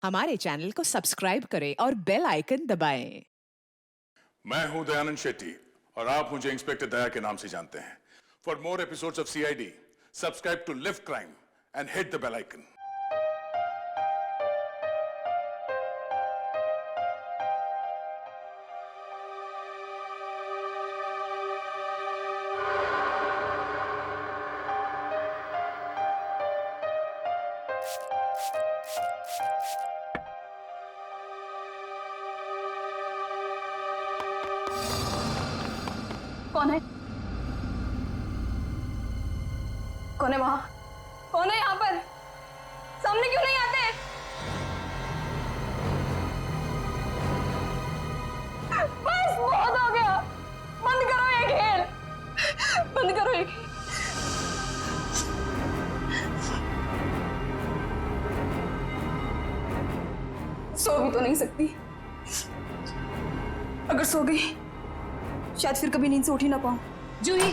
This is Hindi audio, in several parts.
हमारे चैनल को सब्सक्राइब करें और बेल आइकन दबाएं। मैं हूं दयानंद शेट्टी और आप मुझे इंस्पेक्टर दया के नाम से जानते हैं। For more episodes of CID, subscribe to live crime and hit the bell icon. कौन है? कौन है वहां? कौन है यहाँ पर? सामने क्यों नहीं आते? बस बहुत हो गया। बंद करो ये खेल। बंद करो ये खेल। सो भी तो नहीं सकती। अगर सो गई शायद फिर कभी नींद से उठ ही ना पाऊं। जूही,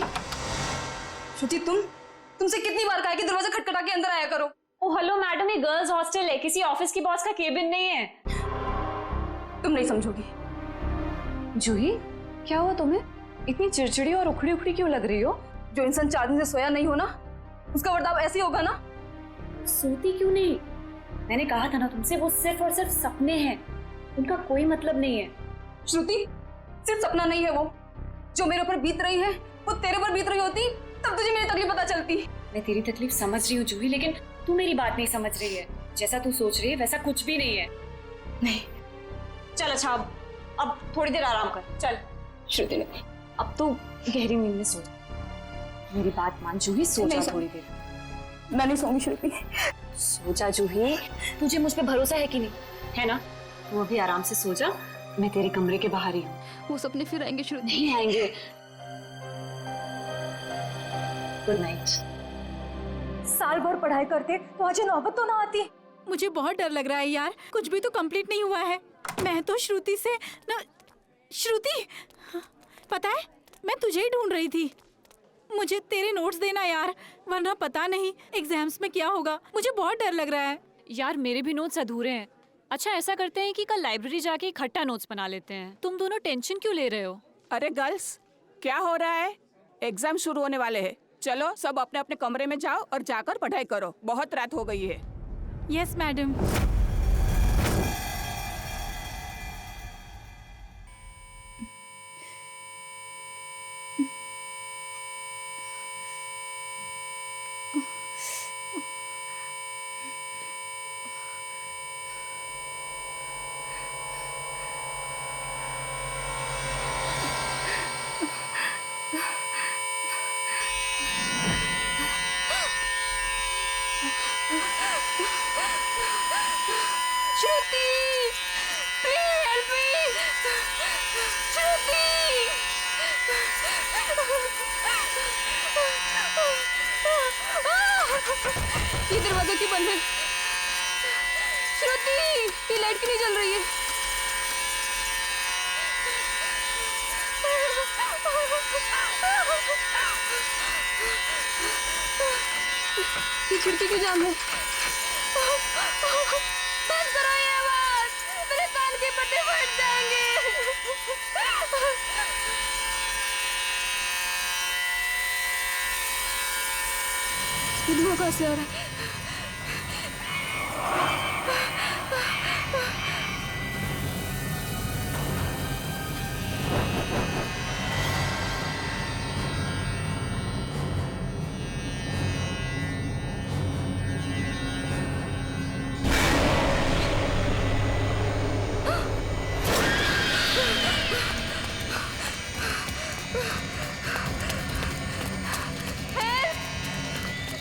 श्रुति, तुमसे कितनी बार कहा कि दरवाजा खटखटा के अंदर आया करो। ओ हेलो मैडम, ये गर्ल्स हॉस्टल है, किसी ऑफिस की बॉस का केबिन नहीं है। तुम नहीं समझोगी। जूही, क्या हुआ तुम्हें? इतनी चिड़चिड़ी और उखड़ी उखड़ी क्यों लग रही हो? जो इंसान 4 दिन से सोया नहीं हो ना, उसका बर्ताव ऐसे ही होगा ना। सोती क्यों नहीं? मैंने कहा था ना तुमसे, वो सिर्फ और सिर्फ सपने हैं, उनका कोई मतलब नहीं है। श्रुति, सिर्फ सपना नहीं है वो। जो मेरे ऊपर बीत रही है वो तेरे पर बीत रही होती तब तुझे मेरी तकलीफ पता चलती। मैं तेरी तकलीफ समझ रही हूँ जूही, लेकिन तू मेरी बात नहीं समझ रही है। जैसा तू सोच रही है वैसा कुछ भी नहीं है। नहीं, चल अच्छा, अब थोड़ी देर आराम कर। चल श्रुति ने अब तो गहरी नींद में सो जा। मेरी बात मान जूही, सो जा थोड़ी देर। मैं नहीं सोऊंगी श्रुति। सो जा जूही, तुझे मुझ पे भरोसा है कि नहीं? है ना? तू अभी आराम से सो जा, मैं तेरे कमरे के बाहर ही हूँ। वो सपने फिर आएंगे श्रुति। नहीं आएंगे। Good night. साल भर पढ़ाई करते तो आज ये नौबत तो ना आती। मुझे बहुत डर लग रहा है यार, कुछ भी तो कंप्लीट नहीं हुआ है। मैं तो श्रुति से ना, श्रुति, पता है मैं तुझे ही ढूंढ रही थी। मुझे तेरे नोट्स देना यार, वरना पता नहीं एग्जाम्स में क्या होगा। मुझे बहुत डर लग रहा है यार। मेरे भी नोट्स अधूरे हैं। अच्छा ऐसा करते हैं कि कल लाइब्रेरी जाके इकट्ठा नोट्स बना लेते हैं। तुम दोनों टेंशन क्यों ले रहे हो? अरे गर्ल्स, क्या हो रहा है? एग्जाम शुरू होने वाले हैं। चलो सब अपने अपने कमरे में जाओ और जाकर पढ़ाई करो, बहुत रात हो गई है। Yes madam. Shruti, please help me. Shruti, ये दरवाजा क्यों बंद है? श्रुति, ये लाइट क्यों नहीं जल रही है? ये खिड़की क्यों जाम है? बंद करो ये आवाज, मेरे कान के पट्टे फट जाएंगे। ये धुआं कहाँ से आ रहा है?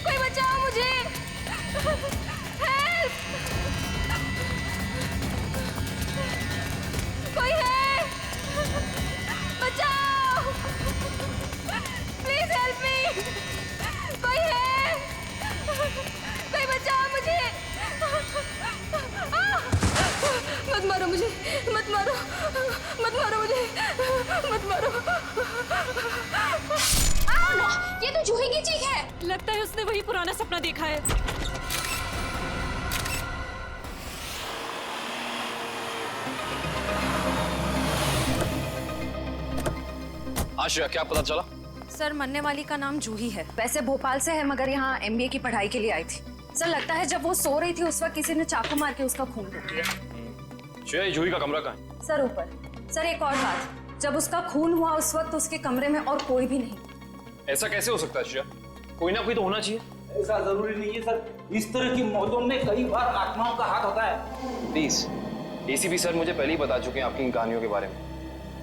कोई बचाओ मुझे। हेल्प, कोई है? बचाओ, प्लीज हेल्प मी। कोई है? कोई बचाओ मुझे। मत मारो मुझे, मत मारो, मत मारो मुझे, मत मारो। ये तो जूही की चीख है। लगता है उसने वही पुराना सपना देखा है। हाँ श्रेया, क्या पता चला? सर, मरने वाली का नाम जूही है। वैसे भोपाल से है, मगर यहाँ MBA की पढ़ाई के लिए आई थी। सर, लगता है जब वो सो रही थी उस वक्त किसी ने चाकू मार के उसका खून कर दिया। श्रेया, ये जूही का कमरा कहाँ है? सर, ऊपर। सर, एक और बात, जब उसका खून हुआ उस वक्त उसके कमरे में और कोई भी नहीं। ऐसा कैसे हो सकता है श्रेया? कोई ना कोई तो होना चाहिए। ऐसा जरूरी नहीं है सर, इस तरह की मौतों में कई बार आत्माओं का हाथ होता है। प्लीज, ACP सर मुझे पहले ही बता चुके हैं आपकी इन कहानियों के बारे में।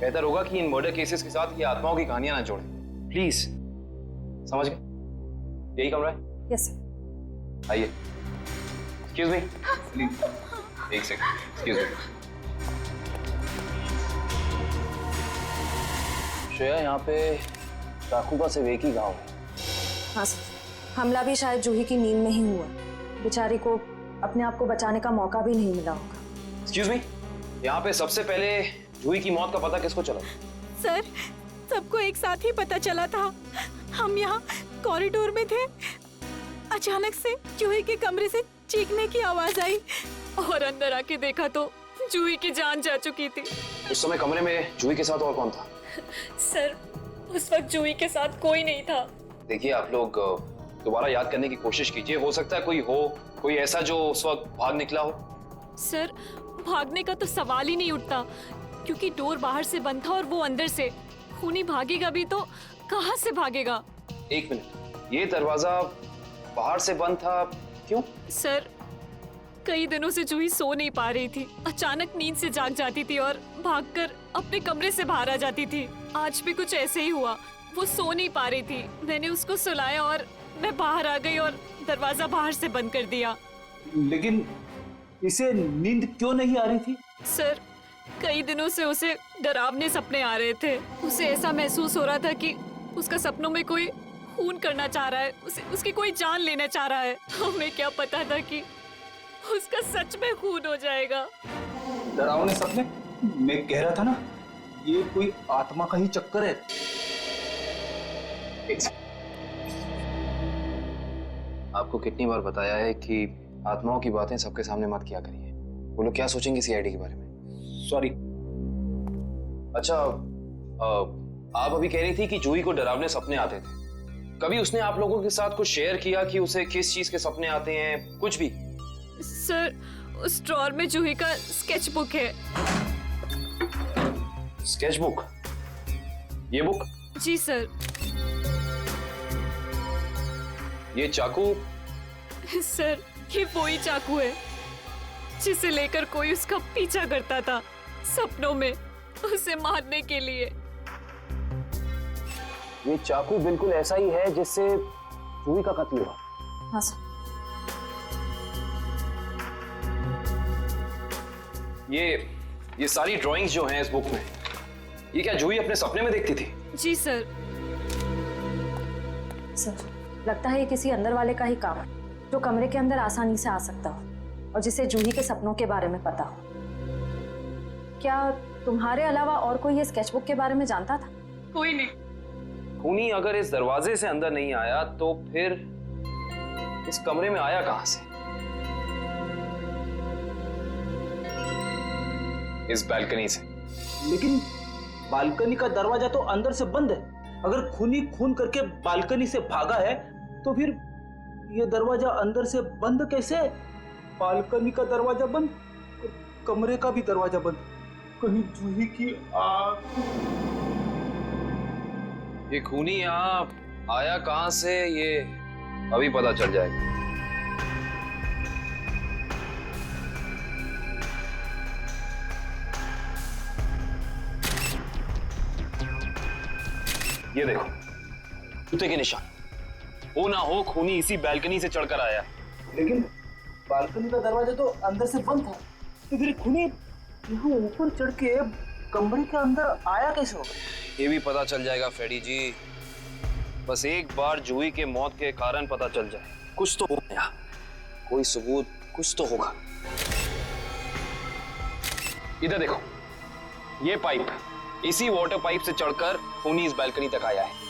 बेहतर होगा कि इन मर्डर केसेस के साथ ये आत्माओं की कहानियां ना जोड़ें। प्लीज, समझ गए? यही कमरा है? Yes sir. आइए। एक्सक्यूज मी, प्लीज एक सेकंड, एक्सक्यूज मी। श्रेया, यहाँ पे चाकू का सिर्फ एक ही घाव है। हाँ सर, हमला भी शायद जूही की नींद में ही हुआ। बेचारी को अपने आप को बचाने का मौका भी नहीं मिला होगा। एक्सक्यूज मी, यहाँ पे सबसे पहले जूही की मौत का पता किसको चला? सर, सबको एक साथ ही पता चला था। हम यहाँ कॉरिडोर में थे, अचानक से जूही के कमरे से चीखने की आवाज आई और अंदर आके देखा तो जूही की जान जा चुकी थी। उस समय कमरे में जूही के साथ और कौन था? सर, उस वक्त जूही के साथ कोई नहीं था। देखिए, आप लोग दोबारा याद करने की कोशिश कीजिए। हो सकता है कोई ऐसा जो उस वक्त भाग निकला हो। सर, भागने का तो सवाल ही नहीं उठता, क्योंकि डोर बाहर से बंद था और वो अंदर से। खूनी भागेगा भी तो कहाँ से भागेगा? एक मिनट, ये दरवाजा बाहर से बंद था, क्यों? सर, कई दिनों से जूही सो नहीं पा रही थी। अचानक नींद से जाग जाती थी और भागकर अपने कमरे से बाहर आ जाती थी। आज भी कुछ ऐसे ही हुआ। वो सो नहीं पा रही थी, मैंने उसको सुलाया और मैं बाहर आ गई और दरवाजा बाहर से बंद कर दिया। लेकिन इसे नींद क्यों नहीं आ रही थी? सर, कई दिनों से उसे डरावने सपने आ रहे थे। उसे ऐसा महसूस हो रहा था कि उसका सपनों में कोई खून करना चाह रहा है, उसकी कोई जान लेना चाह रहा है। हमें क्या पता था कि उसका सच में खून हो जाएगा। डरावने सपने? मैं कह रहा था ना, ये कोई आत्मा का ही चक्कर है। आपको कितनी बार बताया है कि आत्माओं की बातें सबके सामने मत किया करिए। वो लोग क्या सोचेंगे CID के बारे में? सॉरी। अच्छा, आप अभी कह रही थी कि जूही को डरावने सपने आते थे। कभी उसने आप लोगों के साथ कुछ शेयर किया कि उसे किस चीज के सपने आते हैं? कुछ भी? सर, उस ड्रॉर में जूही का स्केच बुक है। Sketch book? ये बुक? जी सर। ये चाकू? सर, ये वही चाकू है जिसे लेकर कोई उसका पीछा करता था सपनों में, उसे मारने के लिए। ये चाकू बिल्कुल ऐसा ही है जिससे जूही का कत्ल हुआ। हाँ सर। ये सारी ड्राइंग्स जो हैं इस बुक में, ये क्या जूही अपने सपने में देखती थी? जी सर। सर, लगता है ये किसी अंदर वाले का ही काम है, जो कमरे के अंदर आसानी से आ सकता हो और जिसे जूही के सपनों के बारे में पता हो। क्या तुम्हारे अलावा और कोई ये स्केचबुक के बारे में जानता था? कोई नहीं। खूनी अगर इस दरवाजे से अंदर नहीं आया तो फिर इस कमरे में आया कहां से? इस बालकनी से। लेकिन बालकनी का दरवाजा तो अंदर से बंद है। अगर खूनी खून करके बालकनी से भागा है तो फिर ये दरवाजा अंदर से बंद कैसे? बालकनी का दरवाजा बंद, कमरे का भी दरवाजा बंद। कहीं जूही की आग? ये खूनी यहाँ आया कहां से, ये अभी पता चल जाएगा। ये देखो, जूते के निशान। हो ना हो खूनी इसी बालकनी से चढ़कर आया। लेकिन बालकनी का दरवाजा तो अंदर से बंद था, तो फिर खूनी यहाँ ऊपर चढ़ के कमरे के अंदर आया कैसे होगा? ये भी पता चल जाएगा फ्रेडी जी। बस एक बार जूही के मौत के कारण पता चल जाए, कुछ तो होगा यहाँ, कोई सबूत कुछ तो होगा। इधर देखो, ये पाइप, इसी वाटर पाइप से चढ़कर खूनी इस बालकनी तक आया है।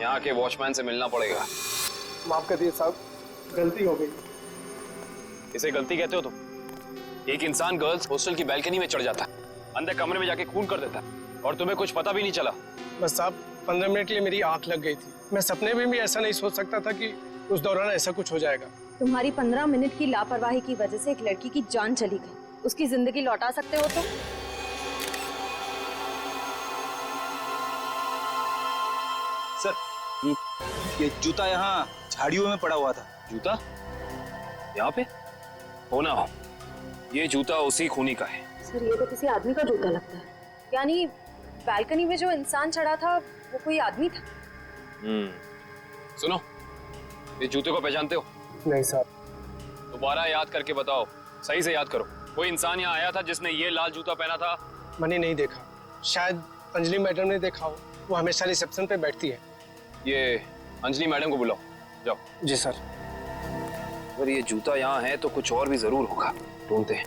यहाँ के वॉचमैन से मिलना पड़ेगा। माफ कर दिए साहब, गलती हो गई। इसे गलती कहते हो तुम? एक इंसान गर्ल्स हॉस्टल की बालकनी में चढ़ जाता है, अंदर कमरे में जाके खून कर देता है, और तुम्हें कुछ पता भी नहीं चला? बस साहब 15 मिनट के लिए मेरी आंख लग गई थी। मैं सपने में भी ऐसा नहीं सोच सकता था कि उस दौरान ऐसा कुछ हो जाएगा। तुम्हारी 15 मिनट की लापरवाही की वजह से एक लड़की की जान चली गई, उसकी जिंदगी लौटा सकते हो तुम? सर ये जूता यहाँ झाड़ियों में पड़ा हुआ था। जूता यहाँ पे? हो ना हो, ये जूता उसी खूनी का है। सर ये तो किसी आदमी का जूता लगता है। यानी बालकनी में जो इंसान चढ़ा था वो कोई आदमी था? सुनो, ये जूते को पहचानते हो? नहीं साहब। दोबारा याद करके बताओ, सही से याद करो। कोई इंसान यहाँ आया था जिसने ये लाल जूता पहना था? मैंने नहीं देखा, शायद अंजलि मैडम ने देखा हो, वो हमेशा रिसेप्शन पे बैठती है। ये अंजलि मैडम को बुलाओ, जाओ। जी सर। अगर ये जूता यहाँ है तो कुछ और भी जरूर होगा, ढूंढते हैं।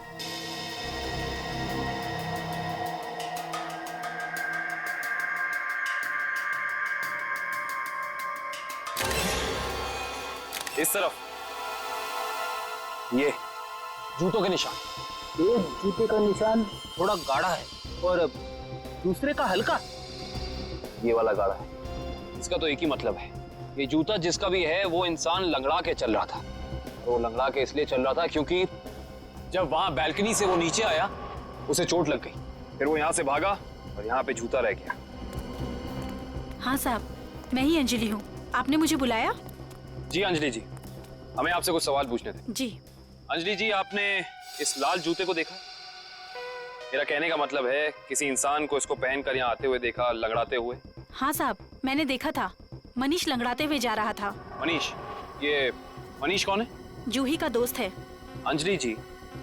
इस तरफ ये जूतों के निशान। एक जूते का निशान थोड़ा गाढ़ा है और दूसरे का हल्का। ये वाला गाढ़ा है। इसका तो एक ही मतलब है, ये जूता जिसका भी है वो इंसान लंगड़ा के चल रहा था। वो लंगड़ा के इसलिए चल रहा था क्योंकि जब वहां बैल्कनी से वो नीचे आया उसे चोट लग गई, फिर वो यहाँ से भागा और यहाँ पे जूता रह गया। हाँ साहब, मैं ही अंजलि हूँ। आपने मुझे बुलाया? जी अंजलि जी, हमें आपसे कुछ सवाल पूछने थे। जी। अंजलि जी, आपने इस लाल जूते को देखा? मेरा कहने का मतलब है किसी इंसान को इसको पहनकर यहाँ आते हुए देखा, लंगड़ाते हुए? हाँ साहब, मैंने देखा था। मनीष लंगड़ाते हुए जा रहा था। मनीष? ये मनीष कौन है? जूही का दोस्त है। अंजलि जी,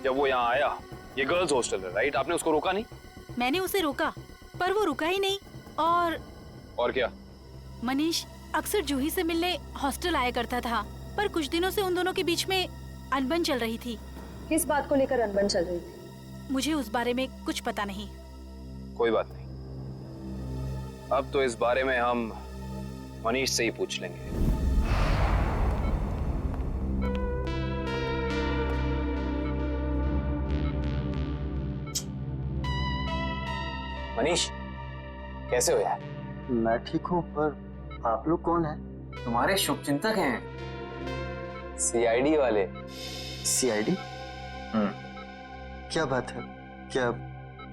जब वो यहाँ आया, ये गर्ल्स हॉस्टल है राइट, आपने उसको रोका नहीं? मैंने उसे रोका पर वो रुका ही नहीं। और क्या? मनीष अक्सर जूही से मिलने हॉस्टल आया करता था, पर कुछ दिनों से उन दोनों के बीच में अनबन चल रही थी। किस बात को लेकर अनबन चल रही थी? मुझे उस बारे में कुछ पता नहीं। कोई बात नहीं, अब तो इस बारे में हम मनीष से ही पूछ लेंगे। मनीष, कैसे हो यार? मैं ठीक हूँ, पर आप लोग कौन हैं? तुम्हारे शुभचिंतक हैं, सीआईडी वाले। सीआईडी? क्या बात है? क्या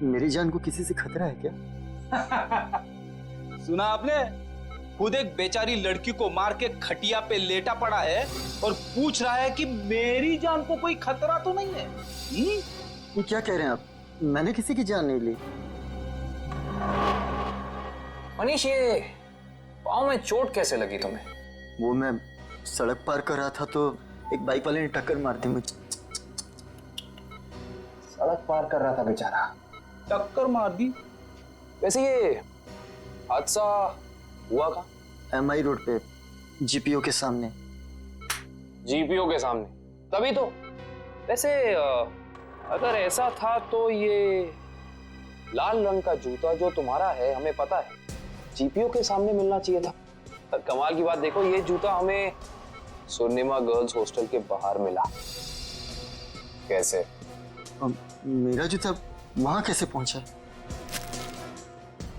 मेरी जान को किसी से खतरा है क्या? सुना आपने? खुद एक बेचारी लड़की को मार के खटिया पे लेटा पड़ा है और पूछ रहा है कि मेरी जान को कोई खतरा तो नहीं है। ये क्या कह रहे हैं आप? मैंने किसी की जान नहीं ली। मनीष, ये पाँव में चोट कैसे लगी तुम्हें? वो मैं सड़क पार कर रहा था तो एक बाइक वाले ने टक्कर मार दी मुझे। सड़क पार कर रहा था बेचारा, टक्कर मार दी? वैसे ये हादसा हुआ कहाँ? MI रोड पे, जीपीओ के सामने। जीपीओ के सामने? तभी तो। वैसे अगर ऐसा था तो ये लाल रंग का जूता जो तुम्हारा है, हमें पता है जीपीओ के सामने मिलना चाहिए था। पर कमाल की बात देखो, ये जूता हमें स्वर्णिमा गर्ल्स हॉस्टल के बाहर मिला। कैसे? मेरा जूता वहां कैसे पहुंचा?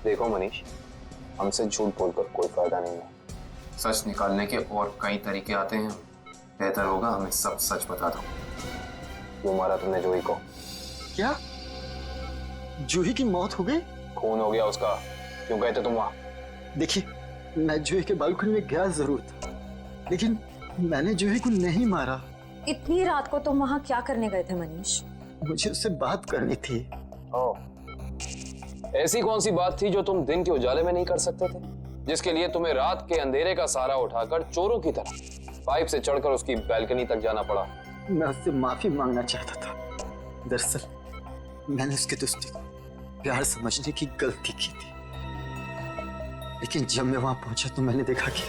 देखो मनीष, हमसे झूठ बोलकर कोई फायदा नहीं है। सच निकालने के और कई तरीके आते हैं। बेहतर होगा हमें सब सच बता दो। क्यों मारा तुमने जूही को? क्या जूही की मौत हो गई? खून हो गया उसका। क्यों गए थे तुम वहां? देखिए, मैं जूही के बालकनी में गया जरूर था, लेकिन मैंने जूही को नहीं मारा। इतनी रात को तुम वहाँ क्या करने गए थे मनीष? मुझे उससे बात करनी थी। ऐसी कौन सी बात थी जो तुम दिन के उजाले में नहीं कर सकते थे, जिसके लिए तुम्हें रात के अंधेरे का सहारा उठाकर चोरों की तरह पाइप से चढ़कर उसकी बैल्कनी तक जाना पड़ा? मैं उससे माफी मांगना चाहता था। दरअसल मैंने उसके दोस्ती को प्यार समझने की गलती की थी, लेकिन जब मैं वहां पहुंचा तो मैंने देखा कि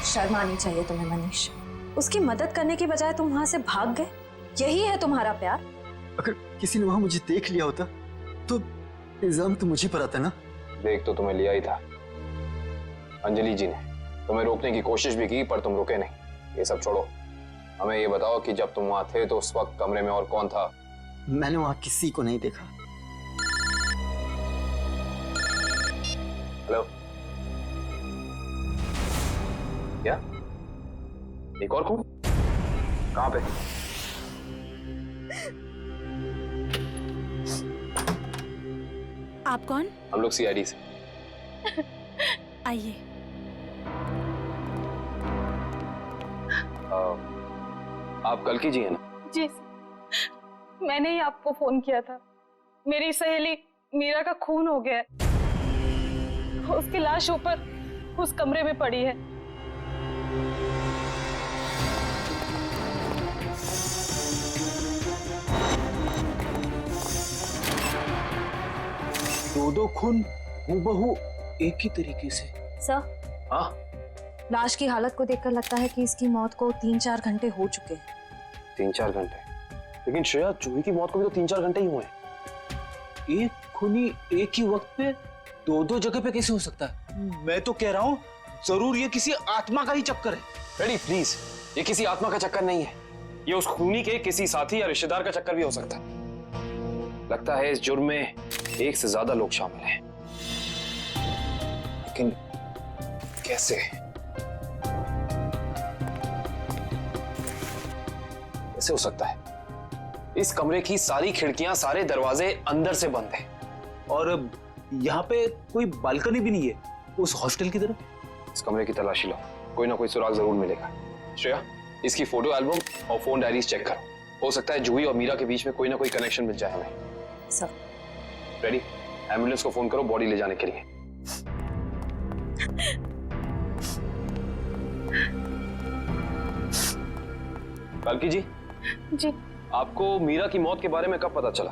शर्म आनी चाहिए तुम्हें मनीष। उसकी मदद करने की बजाय तुम वहां से भाग गए। यही है तुम्हारा प्यार? अगर किसी ने वहां मुझे देख लिया होता तो इल्जाम तो मुझे पर आता ना। देख तो तुम्हें लिया ही था। अंजलि जी ने तुम्हें रोकने की कोशिश भी की पर तुम रुके नहीं। ये सब छोड़ो, हमें ये बताओ कि जब तुम वहां थे तो उस वक्त कमरे में और कौन था? मैंने वहां किसी को नहीं देखा। हेलो, क्या? एक और कौन? कहां पे? आप कौन? हम लोग सीआईडी से। आइए। आप कल की जी है ना? जी मैंने ही आपको फोन किया था। मेरी सहेली मीरा का खून हो गया है। उसकी लाश ऊपर उस कमरे में पड़ी है। दो खून हूबहू एक ही तरीके से। सर, हाँ? लाश की हालत को देखकर लगता है कि इसकी मौत को 3-4 घंटे हो चुके हैं। 3-4 घंटे? लेकिन श्रेया, जूही की मौत को भी तो 3-4 घंटे ही हुए हैं। एक खूनी एक ही वक्त पे दो जगह पे कैसे हो सकता है? मैं तो कह रहा हूँ जरूर ये किसी आत्मा का ही चक्कर है। रेडी प्लीज, ये किसी आत्मा का चक्कर नहीं है। ये उस खूनी के किसी साथी या रिश्तेदार का चक्कर भी हो सकता है। लगता है इस जुर्म में एक से ज्यादा लोग शामिल हैं। लेकिन कैसे? कैसे हो सकता है? इस कमरे की सारी खिड़कियां, सारे दरवाजे अंदर से बंद हैं। और यहाँ पे कोई बालकनी भी नहीं है उस हॉस्टल की तरफ। इस कमरे की तलाशी लो, कोई ना कोई सुराग जरूर मिलेगा। श्रेया, इसकी फोटो एल्बम और फोन डायरीज चेक करो। हो सकता है जूही और मीरा के बीच में कोई ना कोई कनेक्शन मिल जाए हमें। सर। रेडी, एम्बुलेंस को फोन करो बॉडी ले जाने के लिए। कालकी जी। जी। आपको मीरा की मौत के बारे में कब पता चला?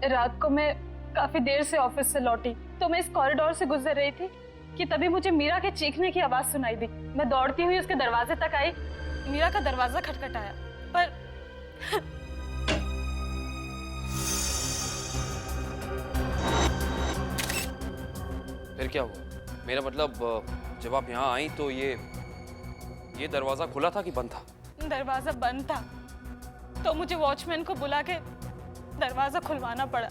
रात को मैं काफी देर से ऑफिस से लौटी तो मैं इस कॉरिडोर से गुजर रही थी कि तभी मुझे मीरा के चीखने की आवाज सुनाई दी। मैं दौड़ती हुई उसके दरवाजे तक आई। मीरा का दरवाजा खटखटाया पर फिर क्या हुआ? मेरा मतलब जब आप यहाँ आई तो ये दरवाजा खुला था कि बंद था? दरवाजा बंद था तो मुझे वॉचमैन को बुला के दरवाजा खुलवाना पड़ा।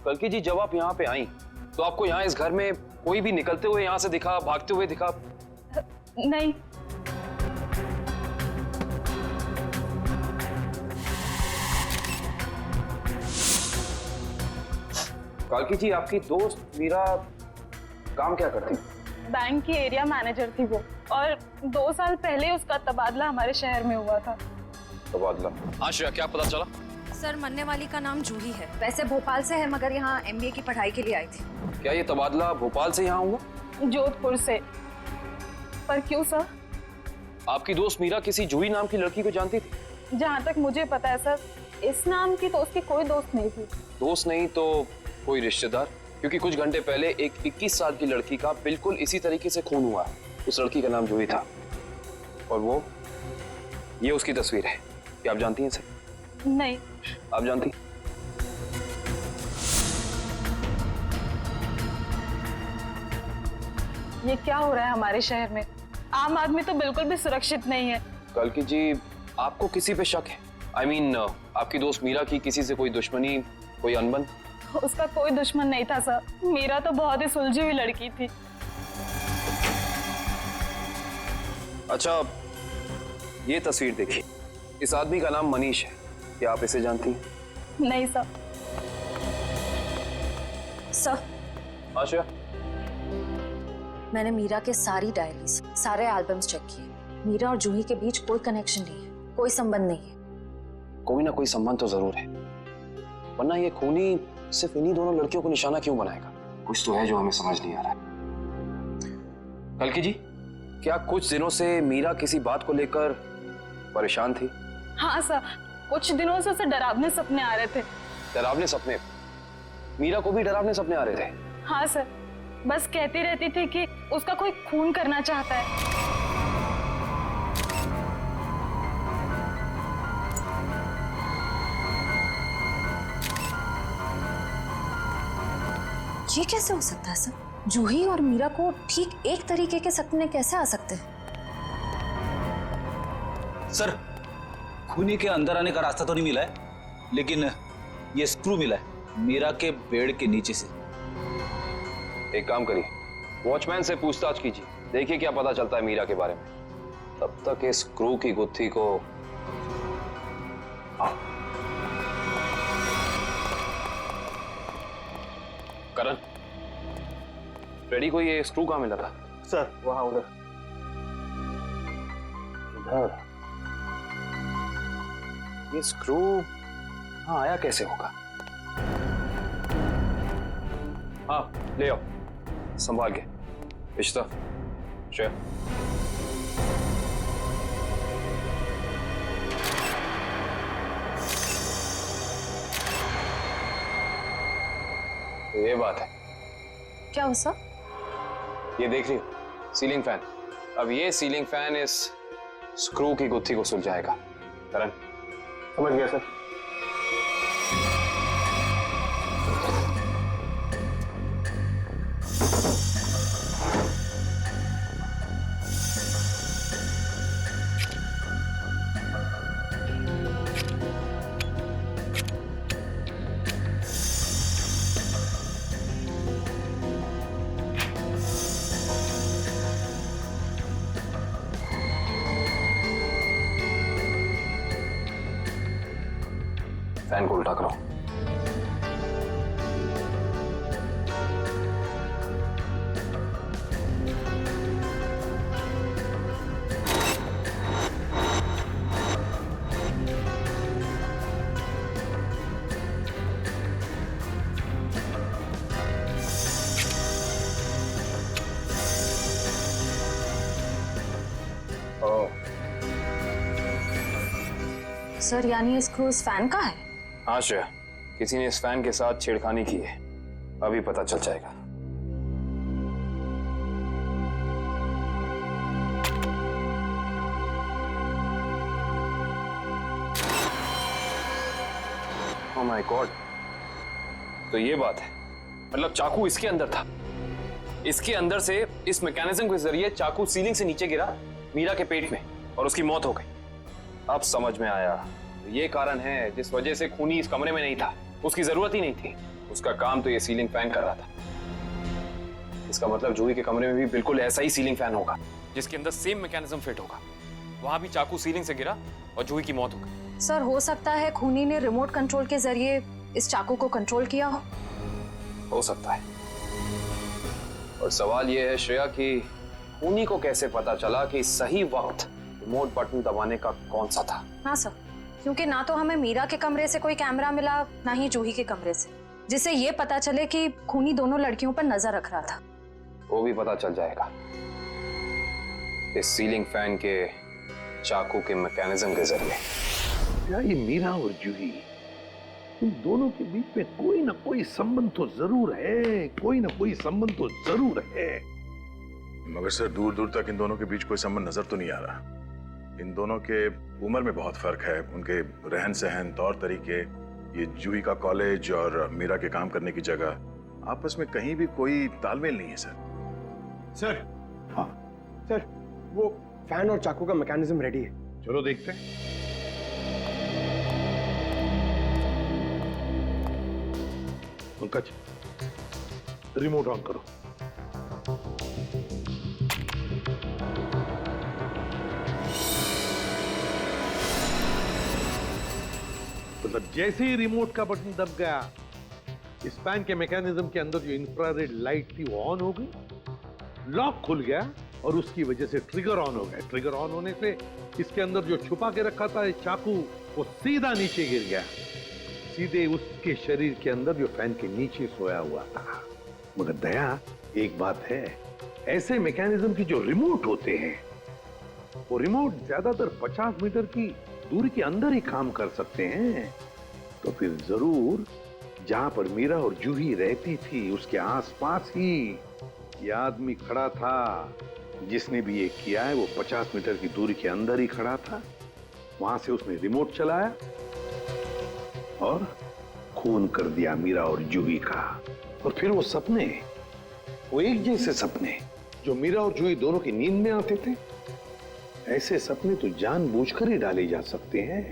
कलकी जी, जब आप यहाँ पे आई तो आपको यहाँ इस घर में कोई भी निकलते हुए यहाँ से दिखा, भागते हुए दिखा? नहीं। कालकी जी, आपकी दोस्त मीरा काम क्या करती? बैंक की एरिया मैनेजर थी वो, और 2 साल पहले उसका तबादला हमारे शहर में हुआ था। तबादला? हाँ श्रेया, क्या पता चला? सर, मरने वाली का नाम जूही है। वैसे भोपाल से है मगर यहाँ MBA की पढ़ाई के लिए आई थी। क्या ये तबादला भोपाल से यहाँ हुआ? जोधपुर से। पर क्यों सर? आपकी दोस्त मीरा किसी जूही नाम की लड़की को जानती थी? जहाँ तक मुझे पता है सर, इस नाम की तो उसकी कोई दोस्त नहीं थी। दोस्त नहीं तो कोई रिश्तेदार? क्योंकि कुछ घंटे पहले एक 21 साल की लड़की का बिल्कुल इसी तरीके से खून हुआ है। उस लड़की का नाम जूही था और ये उसकी तस्वीर है। क्या आप जानती हैं इसे? नहीं। आप जानती? ये क्या हो रहा है हमारे शहर में? आम आदमी तो बिल्कुल भी सुरक्षित नहीं है। कलकी जी, आपको किसी पे शक है? I mean, आपकी दोस्त मीरा की किसी से कोई दुश्मनी, कोई अनबन? उसका कोई दुश्मन नहीं था सर। मीरा तो बहुत ही सुलझी हुई लड़की थी। अच्छा, ये तस्वीर देखिए। इस आदमी का नाम मनीष है। क्या आप इसे जानती हैं? नहीं सर। सर, आशा, मैंने मीरा के सारी डायरीज, सारे एल्बम्स चेक किए। मीरा और जूही के बीच कोई कनेक्शन नहीं है, कोई संबंध नहीं है। कोई ना कोई संबंध तो जरूर है, वरना ये खूनी सिर्फ इन्हीं दोनों लड़कियों को निशाना क्यों बनाएगा? कुछ तो है जो हमें समझ नहीं आ रहा है। कलकी जी, क्या कुछ दिनों से मीरा किसी बात को लेकर परेशान थी? हाँ सर, कुछ दिनों से उसे डरावने सपने आ रहे थे। डरावने सपने? मीरा को भी डरावने सपने आ रहे थे? हाँ सर, बस कहती रहती थी कि उसका कोई खून करना चाहता है। ये कैसे हो सकता है सर? जूही और मीरा को ठीक एक तरीके के सपने कैसे आ सकते हैं? सर, खूनी के अंदर आने का रास्ता तो नहीं मिला है, लेकिन ये स्क्रू मिला है मीरा के बेड के नीचे से। एक काम करिए, वॉचमैन से पूछताछ कीजिए, देखिए क्या पता चलता है मीरा के बारे में। तब तक इस स्क्रू की गुत्थी को करण, रेडी को ये स्क्रू कहाँ मिला था? सर वहां उधर। इधर ये स्क्रू हाँ आया कैसे होगा? हाँ ले आओ, संभाल के। इश्ता, श्रेया, तो ये बात है। क्या हो सर? ये देख रही हो, सीलिंग फैन। अब ये सीलिंग फैन इस स्क्रू की गुत्थी को सुलझाएगा। करण, समझ गया सर। फैन को उल्टा करो। सर यानी ये स्क्रू इस फैन का है? हाँ श्रेया, किसी ने इस फैन के साथ छेड़खानी की है, अभी पता चल जाएगा। ओह माय गॉड, तो ये बात है, मतलब चाकू इसके अंदर था। इसके अंदर से इस मैकेनिज्म के जरिए चाकू सीलिंग से नीचे गिरा मीरा के पेट में और उसकी मौत हो गई। अब समझ में आया, ये कारण है जिस वजह से खूनी इस कमरे में नहीं था। उसकी जरूरत ही नहीं थी, उसका काम तो ये सीलिंग फैन कर रहा था। इसका मतलब जूही के कमरे में भी बिल्कुल ऐसा ही सीलिंग फैन होगा जिसके अंदर सेम मैकेनिज्म फिट होगा। वहां भी चाकू सीलिंग से गिरा और जूही की मौत हो गई। सर हो सकता है खूनी ने रिमोट कंट्रोल के जरिए इस चाकू को कंट्रोल किया हो सकता है। और सवाल यह है श्रेया कि खूनी को कैसे पता चला कि सही वक्त रिमोट बटन दबाने का कौन सा था? हाँ सर, क्योंकि ना तो हमें मीरा के कमरे से कोई कैमरा मिला, ना ही जूही के कमरे से, जिससे ये पता चले कि खूनी दोनों लड़कियों पर नजर रख रहा था। वो भी पता चल जाएगा इस सीलिंग फैन के चाकू के मैकेनिज्म के जरिए। क्या ये मीरा और जूही, इन दोनों के बीच में कोई ना कोई संबंध तो जरूर है, कोई ना कोई संबंध तो जरूर है। मगर सर दूर दूर तक इन दोनों के बीच कोई संबंध नजर तो नहीं आ रहा। इन दोनों के उम्र में बहुत फर्क है, उनके रहन सहन, तौर तरीके, ये जूही का कॉलेज और मीरा के काम करने की जगह, आपस में कहीं भी कोई तालमेल नहीं है सर। हाँ सर, वो फैन और चाकू का मैकेनिज्म रेडी है। चलो देखते हैं। पंकज, रिमोट ऑन करो। मतलब जैसे ही रिमोट का बटन दब गया, इस फैन के मैकेनिज्म के अंदर जो इंफ्रारेड लाइट थी वो ऑन हो गई, लॉक खुल गया और उसकी वजह से ट्रिगर ऑन हो गया। ट्रिगर ऑन होने से इसके अंदर जो छुपा के रखा था चाकू, वो सीधा नीचे गिर गया, सीधे उसके शरीर के अंदर जो फैन के नीचे सोया हुआ था। मगर दया, एक बात है, ऐसे मैकेनिज्म की जो रिमोट होते हैं, वो रिमोट ज्यादातर 50 मीटर की दूरी के अंदर ही काम कर सकते हैं। तो फिर जरूर जहां पर मीरा और जूही रहती थी उसके आसपास ही ये आदमी खड़ा था। जिसने भी ये किया है वो 50 मीटर की दूरी के अंदर ही खड़ा था। वहां से उसने रिमोट चलाया और खून कर दिया मीरा और जूही का। और फिर वो सपने, वो एक जैसे सपने जो मीरा और जूही दोनों की नींद में आते थे, ऐसे सपने तो जानबूझकर ही डाले जा सकते हैं,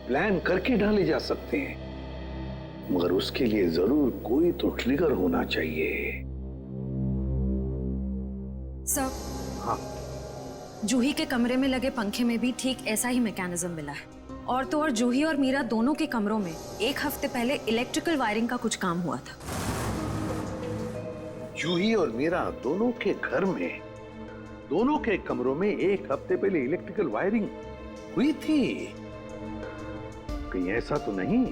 प्लान करके डाले जा सकते हैं, मगर उसके लिए जरूर कोई तो ट्रिगर होना चाहिए। सर, हाँ, जूही के कमरे में लगे पंखे में भी ठीक ऐसा ही मैकेनिज्म मिला है। और तो और जूही और मीरा दोनों के कमरों में एक हफ्ते पहले इलेक्ट्रिकल वायरिंग का कुछ काम हुआ था। जूही और मीरा दोनों के घर में, दोनों के कमरों में एक हफ्ते पहले इलेक्ट्रिकल वायरिंग हुई थी। कहीं ऐसा तो नहीं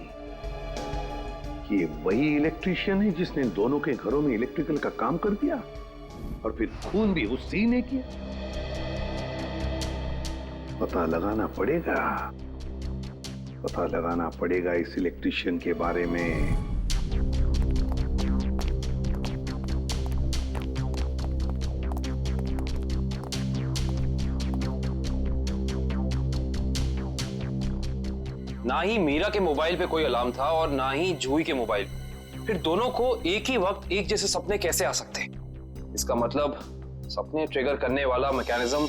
कि ये वही इलेक्ट्रीशियन है जिसने दोनों के घरों में इलेक्ट्रिकल का काम कर दिया और फिर खून भी उसी ने किया? पता लगाना पड़ेगा, पता लगाना पड़ेगा इस इलेक्ट्रीशियन के बारे में। ना ही मीरा के मोबाइल पे कोई अलार्म था और ना ही जूही के मोबाइल पे। फिर दोनों को एक ही वक्त एक जैसे सपने कैसे आ सकते हैं? इसका मतलब सपने ट्रिगर करने वाला मैकेनिज्म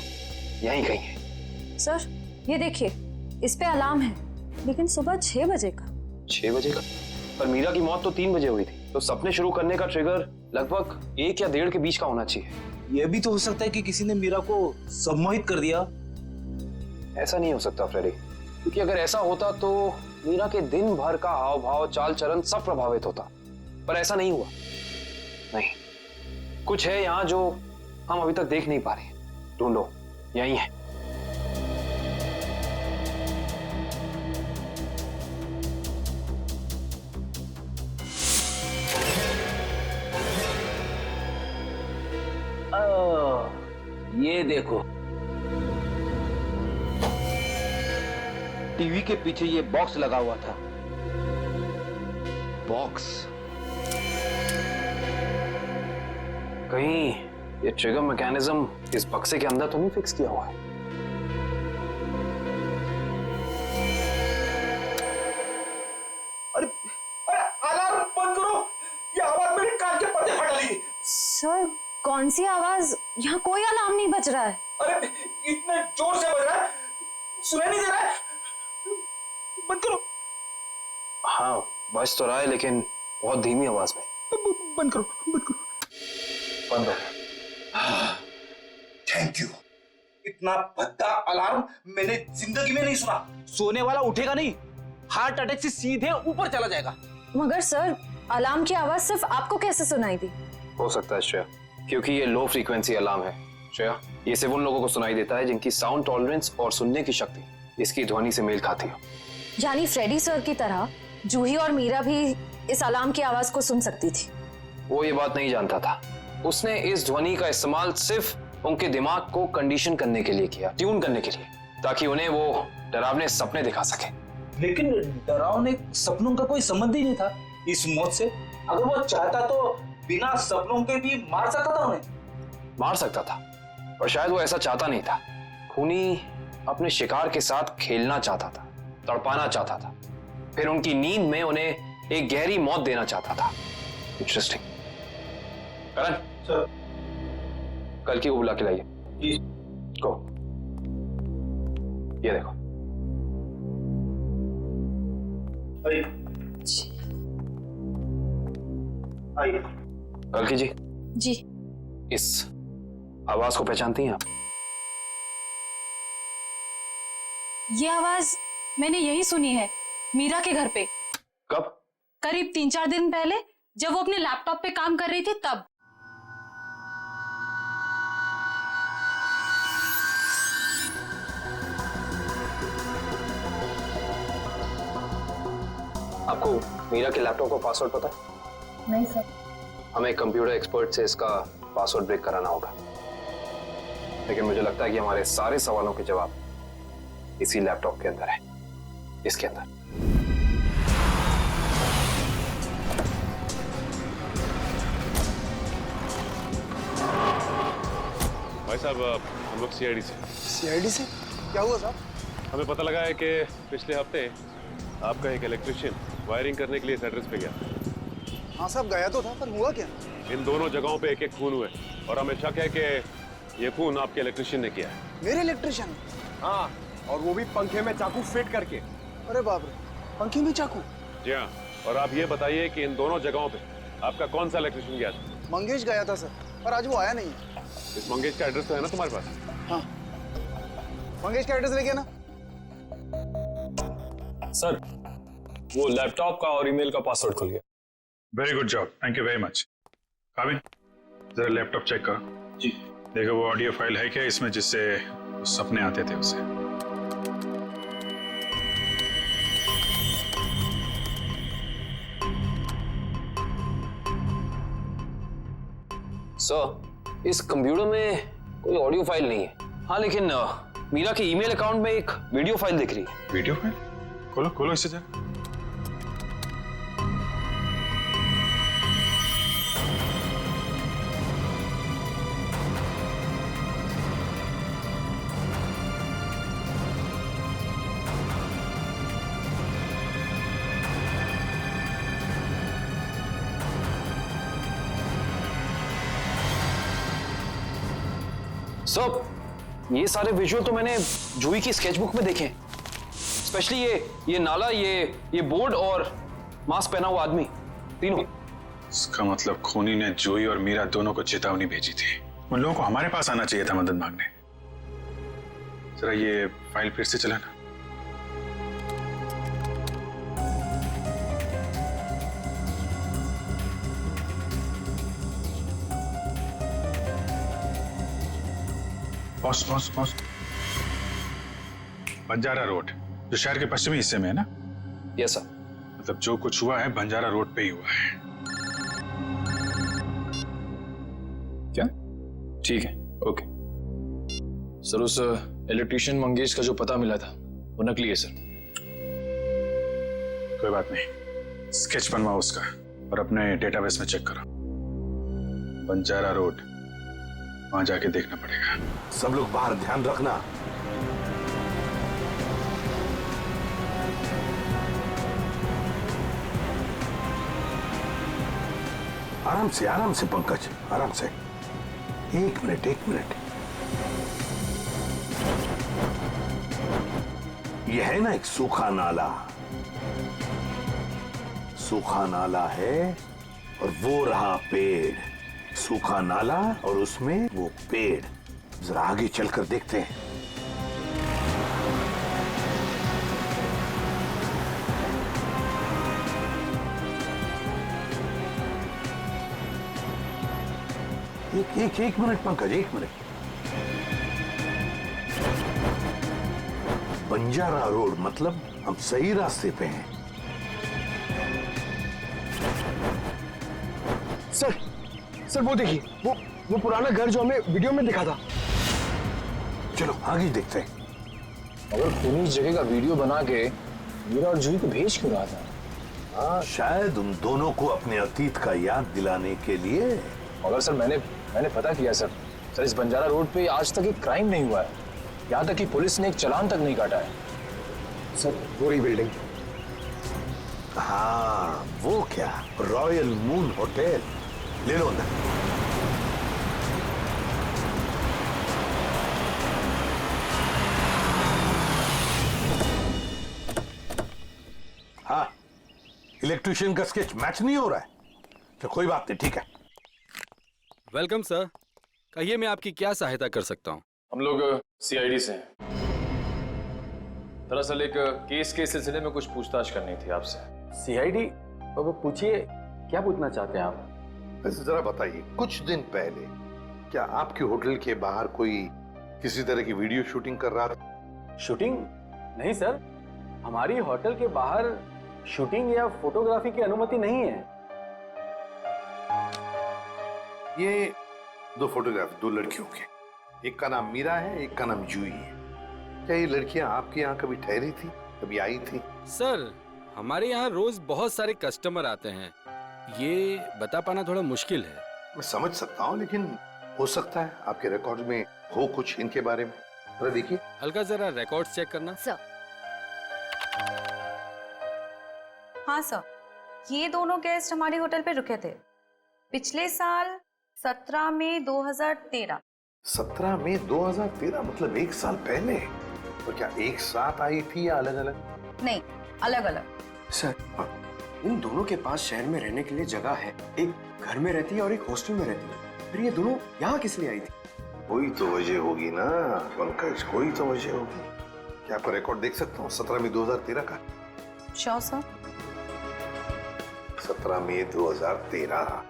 यहीं कहीं है। सर, ये देखिए, इस पे अलार्म है, लेकिन सुबह 6 बजे का। 6 बजे का? पर मीरा की मौत तो 3 बजे हुई थी, तो सपने शुरू करने का ट्रिगर लगभग 1 या 1.5 के बीच का होना चाहिए। यह भी तो हो सकता है कि किसी ने मीरा को सम्मोहित कर दिया। ऐसा नहीं हो सकता फ्रेडी, क्योंकि अगर ऐसा होता तो मीरा के दिन भर का हाव भाव, चाल चलन सब प्रभावित होता, पर ऐसा नहीं हुआ। नहीं, कुछ है यहाँ जो हम अभी तक देख नहीं पा रहे। ढूंढो, यही है। ये देखो, टीवी के पीछे ये बॉक्स लगा हुआ था। बॉक्स? कहीं ये ट्रिगर मैकेनिज्म इस बक्से के अंदर तो नहीं फिक्स किया हुआ है? अरे अलार्म बंद करो, ये आवाज मेरे कान के पर्दे फटा ली। सर, कौन सी आवाज? यहाँ कोई अलार्म नहीं बज रहा है। अरे इतने जोर से बज रहा है, सुनाई नहीं दे रहा है। बंद करो। हाँ, बज तो रहा है, लेकिन बहुत धीमी आवाज में। बंद करो, बंद करो। बंद हो। Thank you. इतना भद्दा अलार्म मैंने जिंदगी में नहीं सुना। सोने वाला उठेगा नहीं, हार्ट अटैक से सीधे ऊपर चला जाएगा। मगर सर, अलार्म की आवाज सिर्फ आपको कैसे सुनाई दी? हो सकता है श्रेया, क्योंकि ये लो फ्रीक्वेंसी अलार्म है। श्रेया, ये सिर्फ उन लोगों को सुनाई देता है जिनकी साउंड टॉलरेंस और सुनने की शक्ति इसकी ध्वनि से मेल खाती हो। यानी फ्रेडी सर की तरह जूही और मीरा भी इस अलार्म की आवाज को सुन सकती थी। वो ये बात नहीं जानता था। उसने इस ध्वनि का इस्तेमाल सिर्फ उनके दिमाग को कंडीशन करने के लिए किया, ट्यून करने के लिए, ताकि उन्हें वो डरावने सपने दिखा सके। लेकिन डरावने सपनों का कोई संबंध ही नहीं था इस मौत से। अगर वो चाहता तो बिना सपनों के भी मार सकता था उन्हें। मार सकता था, पर शायद वो ऐसा चाहता नहीं था। खूनी अपने शिकार के साथ खेलना चाहता था, तड़पाना चाहता था, फिर उनकी नींद में उन्हें एक गहरी मौत देना चाहता था। इंटरेस्टिंग। करण सर, कल की को बुला के लाइए। जी। को ये देखो। आइए। कल की जी। जी। इस आवाज को पहचानती हैं आप? ये आवाज मैंने यही सुनी है, मीरा के घर पे। कब? करीब 3-4 दिन पहले, जब वो अपने लैपटॉप पे काम कर रही थी तब। आपको मीरा के लैपटॉप का पासवर्ड पता है? नहीं सर। हमें कंप्यूटर एक्सपर्ट से इसका पासवर्ड ब्रेक कराना होगा, लेकिन मुझे लगता है कि हमारे सारे सवालों के जवाब इसी लैपटॉप के अंदर है, इसके अंदर। भाई साहब, हम लोग सीआईडी से। सीआईडी से? क्या हुआ साहब? हमें पता लगा है कि पिछले हफ्ते आपका एक इलेक्ट्रिशियन वायरिंग करने के लिए इस एड्रेस पे गया। हाँ साहब गया तो था, पर हुआ क्या? इन दोनों जगहों पे एक एक खून हुए और हमें शक है कि ये खून आपके इलेक्ट्रिशियन ने किया है। मेरे इलेक्ट्रिशियन? हाँ, और वो भी पंखे में चाकू फिट करके। अरे बाप रे, पंखे में चाकू? जी हाँ, और आप ये बताइए कि इन दोनों जगहों पे आपका कौन सा इलेक्ट्रिशियन गया था? मंगेश गया था सर, पर आज वो आया नहीं है। इस मंगेश का एड्रेस तो है ना तुम्हारे पास? हाँ, मंगेश का एड्रेस लेके ना। सर, वो लैपटॉप का और ईमेल का पासवर्ड खुल गया। Very good job, thank you very much. Kabin, जरा लैपटॉप चेक करो। जी। देखो वो ऑडियो फाइल है क्या इसमें जिससे सपने आते थे उसे? सर, इस कंप्यूटर में कोई ऑडियो फाइल नहीं है। हाँ, लेकिन मीरा के ईमेल अकाउंट में एक वीडियो फाइल दिख रही है। Video file? खोलो खोलो इसे जरा। सर, ये सारे विजुअल तो मैंने जूही की स्केचबुक में देखे, स्पेशली ये नाला, ये बोर्ड और मास्क पहना हुआ आदमी, तीनों। इसका मतलब खूनी ने जूही और मीरा दोनों को चेतावनी भेजी थी। उन लोगों को हमारे पास आना चाहिए था मदद मांगने। जरा ये फाइल फिर से चलाना। Boss boss boss, Banjara road जो शहर के पश्चिमी हिस्से में है ना? Yes sir. मतलब जो कुछ हुआ है बंजारा रोड पे ही हुआ है। क्या? ठीक है, ओके। सर, उस इलेक्ट्रिशियन मंगेश का जो पता मिला था वो नकली है सर। कोई बात नहीं, स्केच बनवाओ उसका और अपने डेटाबेस में चेक करो। बंजारा रोड, वहां जाके देखना पड़ेगा। सब लोग बाहर ध्यान रखना। आराम से पंकज, आराम से। एक मिनट। यह है ना एक सूखा नाला है और वो रहा पेड़। सूखा नाला और उसमें वो पेड़। जरा आगे चलकर देखते हैं। एक मिनट पंकज, एक मिनट। बंजारा रोड मतलब हम सही रास्ते पे हैं। सर वो देखिए, वो पुराना घर जो हमें वीडियो में दिखा था। चलो आगे देखते हैं। अगर खूनी इस जगह का वीडियो बना के मीरा और जूही को भेज क्यों रहा था? हाँ, शायद उन दोनों को अपने अतीत का याद दिलाने के लिए। मगर सर, मैंने पता किया सर, इस बंजारा रोड पे आज तक एक क्राइम नहीं हुआ है। यहाँ तक कि पुलिस ने एक चालान तक नहीं काटा है। सर, वो रही बिल्डिंग। हाँ, वो क्या, रॉयल मून होटल। ले लो अंदर। हाँ, इलेक्ट्रिशियन का स्केच मैच नहीं हो रहा है। तो कोई बात नहीं, ठीक है। वेलकम सर, कहिए मैं आपकी क्या सहायता कर सकता हूँ? हम लोग सीआईडी से हैं। दरअसल एक केस के सिलसिले में कुछ पूछताछ करनी थी आपसे। सीआईडी? तो पूछिए, क्या पूछना चाहते हैं आप? वैसे जरा बताइए, कुछ दिन पहले क्या आपके होटल के बाहर कोई किसी तरह की वीडियो शूटिंग कर रहा था? शूटिंग? नहीं सर, हमारी होटल के बाहर शूटिंग या फोटोग्राफी की अनुमति नहीं है। ये दो फोटोग्राफ, दो लड़कियों के। एक का नाम मीरा है, एक का नाम जूही है। क्या ये लड़कियां आपके यहाँ कभी ठहरी थी, कभी आई थी? सर, हमारे यहाँ रोज बहुत सारे कस्टमर आते हैं, ये बता पाना थोड़ा मुश्किल है। मैं समझ सकता हूँ, लेकिन हो सकता है आपके रिकॉर्ड में हो कुछ इनके बारे में। जरा देखिए। अलका, जरा रिकॉर्ड्स चेक करना। सर। हाँ सर, ये दोनों गेस्ट हमारे होटल पे रुके थे पिछले साल 17 मई 2013। 17 मई 2013 मतलब 1 साल पहले। और क्या एक साथ आई थी या अलग अलग? नहीं, अलग अलग। सर, इन दोनों के पास शहर में रहने के लिए जगह है। एक घर में रहती है और एक हॉस्टल में रहती है। फिर ये दोनों यहाँ किस लिए आई थी? कोई तो वजह होगी ना पंकज, कोई तो वजह होगी। क्या आपको रिकॉर्ड देख सकता हूँ 17 मई 2013 का? Sure sir. 17 मई 2013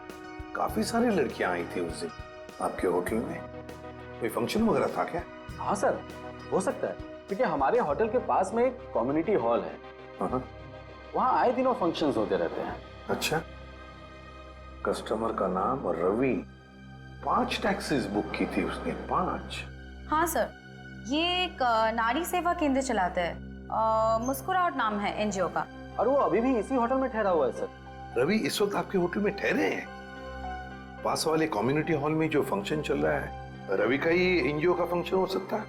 काफी सारी लड़कियां आई थी उस दिन आपके होटल में। कोई फंक्शन वगैरह था क्या? हाँ सर, हो सकता है, क्योंकि हमारे होटल के पास में एक कम्युनिटी हॉल है। वहाँ आए दिनों फंक्शंस होते रहते हैं। अच्छा, कस्टमर का नाम और रवि, 5 टैक्सीज बुक की थी उसने, 5। हाँ सर, ये एक नारी सेवा केंद्र चलाते हैं, मुस्कुराहट नाम है एनजीओ का। और वो अभी भी इसी होटल में ठहरा हुआ है सर। रवि इस वक्त आपके होटल में ठहरे हैं? पास वाले कम्युनिटी हॉल में जो फंक्शन चल रहा है, रवि का ही एनजीओ का फंक्शन हो सकता है।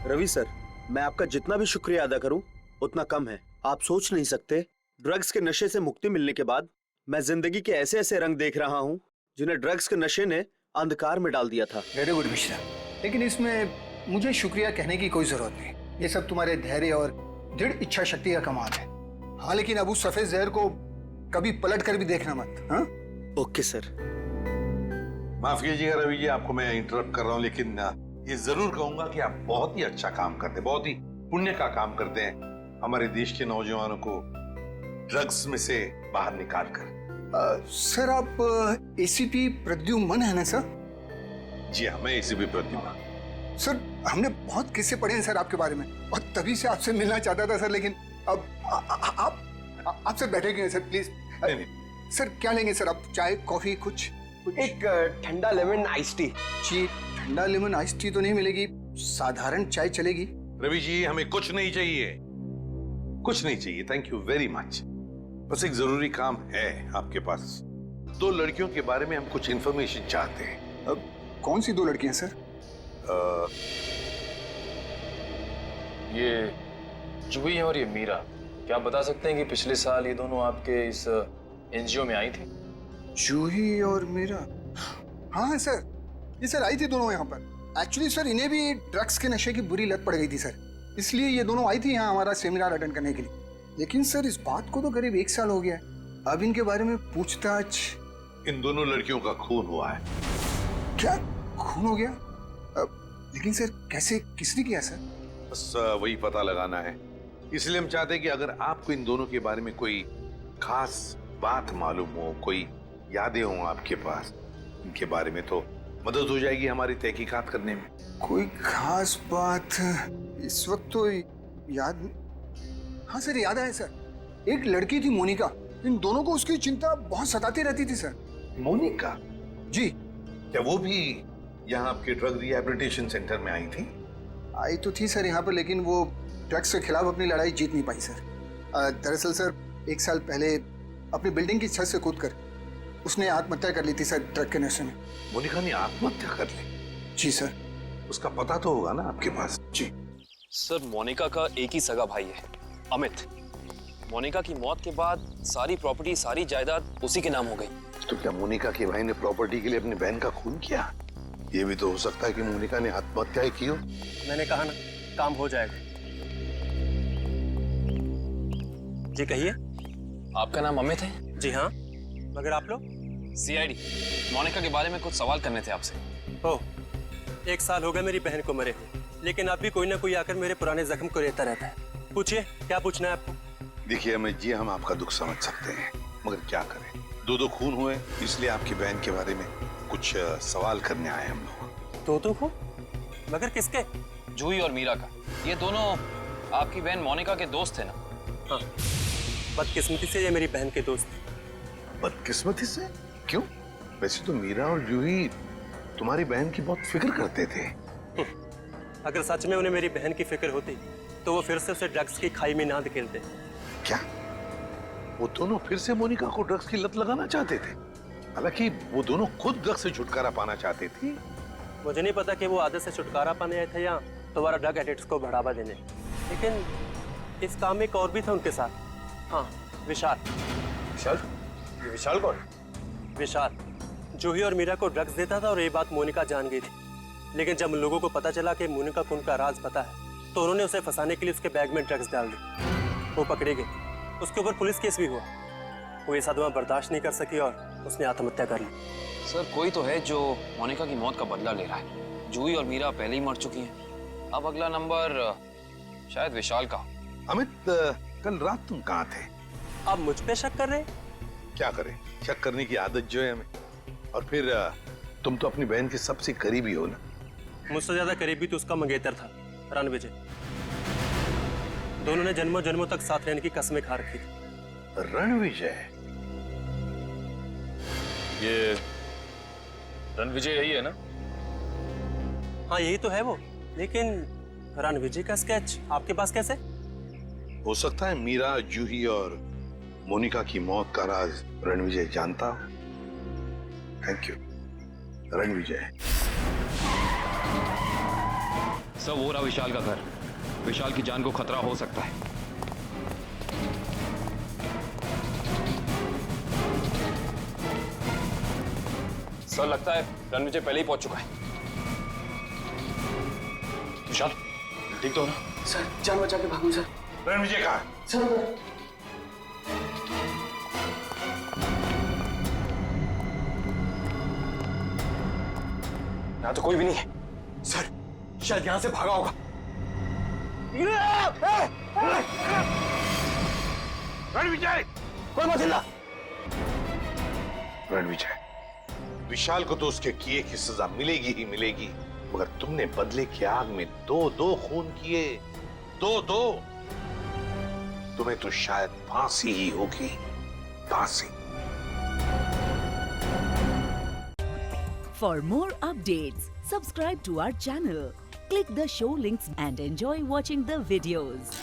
रवि सर, मैं आपका जितना भी शुक्रिया अदा करूं उतना कम है। आप सोच नहीं सकते, ड्रग्स के नशे से मुक्ति मिलने के बाद मैं जिंदगी के ऐसे ऐसे रंग देख रहा हूं जिन्हें ड्रग्स के नशे ने अंधकार में डाल दिया था। वेरी गुड मिश्रा, लेकिन इसमें मुझे शुक्रिया कहने की कोई जरूरत नहीं। ये सब तुम्हारे धैर्य और दृढ़ इच्छा शक्ति का कमाल है। हाँ, लेकिन अब उस सफेद जहर को कभी पलट कर भी देखना मत। हाँ, ओके सर। माफ कीजिएगा रवि जी, आपको मैं इंटरप्ट कर रहा हूँ, लेकिन ये जरूर कहूंगा कि आप बहुत ही अच्छा काम करते हैं, बहुत ही पुण्य का काम करते हैं हमारे देश के नौजवानों को ड्रग्स में से बाहर निकाल कर। सर, आप एसीपी प्रद्युम्न है ना सर? जी हाँ, मैं एसीपी प्रद्युम्न। सर, हमने बहुत किस्से पढ़े हैं सर आपके बारे में, और तभी से आपसे मिलना चाहता था सर, लेकिन अब आप सर बैठे क्यों हैं सर, प्लीज। सर क्या लेंगे सर आप? चाय, कॉफी, कुछ? एक ठंडा लेमन आइस टी। जी, ठंडा लेमन आइस टी तो नहीं मिलेगी, साधारण चाय चलेगी। रवि जी, हमें कुछ नहीं चाहिए, कुछ नहीं चाहिए, थैंक यू वेरी मच। बस एक जरूरी काम है आपके पास। 2 लड़कियों के बारे में हम कुछ इंफॉर्मेशन चाहते हैं। अब कौन सी 2 लड़कियां सर? ये जूही और ये मीरा, क्या आप बता सकते हैं कि पिछले साल ये दोनों आपके इस एनजीओ में आई थी? जूही और मीरा? हाँ सर, ये सर आई थी दोनों यहाँ पर। एक्चुअली सर, इन्हें भी ड्रग्स के नशे की बुरी लत पड़ गई थी सर, इसलिए ये दोनों आई थी यहाँ हमारा सेमिनार अटेंड करने के लिए। लेकिन सर, इस बात को तो करीब 1 साल हो गया है। अब इनके बारे में पूछताछ। इन दोनों लड़कियों का खून हुआ है। क्या खून हो गया? लेकिन सर कैसे, किसने किया सर? बस वही पता लगाना है, इसलिए हम चाहते हैं कि अगर आपको इन दोनों के बारे में कोई खास बात मालूम हो, कोई यादें हों आपके पास इनके बारे में, तो मदद हो जाएगी हमारी तहकीकात करने में। कोई खास बात इस वक्त तो याद। हाँ सर, याद आया सर, एक लड़की थी मोनिका, इन दोनों को उसकी चिंता बहुत सताती रहती थी सर। मोनिका? जी। क्या वो भी यहाँ आपके ड्रग रिहैबिलिटेशन सेंटर में आई थी? आई तो थी सर यहाँ पर, लेकिन वो ड्रग्स के खिलाफ अपनी लड़ाई जीत नहीं पाई सर। दरअसल सर, 1 साल पहले अपनी बिल्डिंग की छत से कूदकर उसने आत्महत्या कर ली थी सर, ड्रग के नशे में। मोनिका ने आत्महत्या कर ली? जी सर। उसका पता तो होगा ना आपके पास? जी सर, मोनिका का एक ही सगा भाई है, अमित। मोनिका की मौत के बाद सारी प्रॉपर्टी, सारी जायदाद उसी के नाम हो गई। तो क्या मोनिका के भाई ने प्रॉपर्टी के लिए अपनी बहन का खून किया? ये भी तो हो सकता है कि मोनिका ने आत्महत्या की हो। मैंने कहा ना, काम हो जाएगा। जी कहिए। आपका नाम अमित है? जी हाँ, मगर आप लोग? सीआईडी। मोनिका के बारे में कुछ सवाल करने थे आपसे। ओह, 1 साल हो गया मेरी बहन को मरे हुए, लेकिन अब भी कोई ना कोई आकर मेरे पुराने जख्म को रहता रहता है। पूछिए, क्या पूछना है आपको? देखिए अमित जी, हम आपका दुख समझ सकते हैं, मगर क्या करें, 2 खून हुए, इसलिए आपकी बहन के बारे में कुछ सवाल करने आए हम लोग। 2 खून? मगर किसके? जूही और मीरा का। ये दोनों आपकी बहन मोनिका के दोस्त थे ना? हाँ, बदकिस्मती से ये मेरी बहन के दोस्त थे। बदकिस्मती से? क्यों? वैसे तो मीरा और जूही तुम्हारी बहन की बहुत फिक्र करते थे। अगर सच में उन्हें मेरी बहन की फिक्र होती तो वो फिर से उसे ड्रग्स की खाई में ना धकेलते। क्या वो दोनों फिर से मोनिका को ड्रग्स की लत लगाना चाहते थे? हालांकि वो दोनों खुद ड्रग्स से छुटकारा पाना चाहते थे। मुझे नहीं पता कि वो आदत से छुटकारा पाने आए थे या दोबारा ड्रग एडिक्ट्स को बढ़ावा देने, लेकिन इस काम में एक और भी था उनके साथ। हाँ, विशाल। विशाल? ये विशाल कौन? विशाल जूही और मीरा को ड्रग्स देता था और ये बात मोनिका जान गई थी। लेकिन जब उन लोगों को पता चला कि मोनिका को उनका राज पता है तो उन्होंने उसे फंसाने के लिए उसके बैग में ड्रग्स डाल दी। वो पकड़ी गई, उसके ऊपर पुलिस केस भी हुआ। वो ये सदमा बर्दाश्त नहीं कर सकी और उसने आत्महत्या कर ली। सर कोई तो है जो मोनिका की मौत का बदला ले रहा है। जूही और मीरा पहले ही मर चुकी हैं। अब अगला नंबर शायद विशाल का। अमित, कल रात तुम कहाँ थे? आप मुझ पे शक कर रहे हैं? क्या करें, शक करने की आदत जो है हमें। और फिर तुम तो अपनी बहन के सबसे करीबी हो ना। मुझसे ज्यादा करीबी तो उसका मंगेतर था, रणविजय। दोनों ने जन्मों जन्मों तक साथ रहने की कसमें खा रखी थी। रणविजय? ये रणविजय यही है ना? हाँ यही तो है वो। लेकिन रणविजय का स्केच आपके पास कैसे? हो सकता है मीरा, जूही और मोनिका की मौत का राज रणविजय जानता हो। Thank you Ranvijay. सब हो रहा विशाल का घर। विशाल की जान को खतरा हो सकता है। सर लगता है रणविजय पहले ही पहुंच चुका है। विशाल ठीक तो हो ना? सर जान बचा के भागो सर। रणविजय कहाँ? सर यहाँ तो कोई भी नहीं है। सर शायद यहाँ से भागा होगा। रणविजय! कोई मत हिलना। रणविजय, विशाल को तो उसके किए की सजा मिलेगी ही मिलेगी, मगर तुमने बदले की आग में दो खून किए। दो। तुम्हें तो शायद फांसी ही होगी, फांसी। For more updates, subscribe to our channel, click the show links and enjoy watching the videos.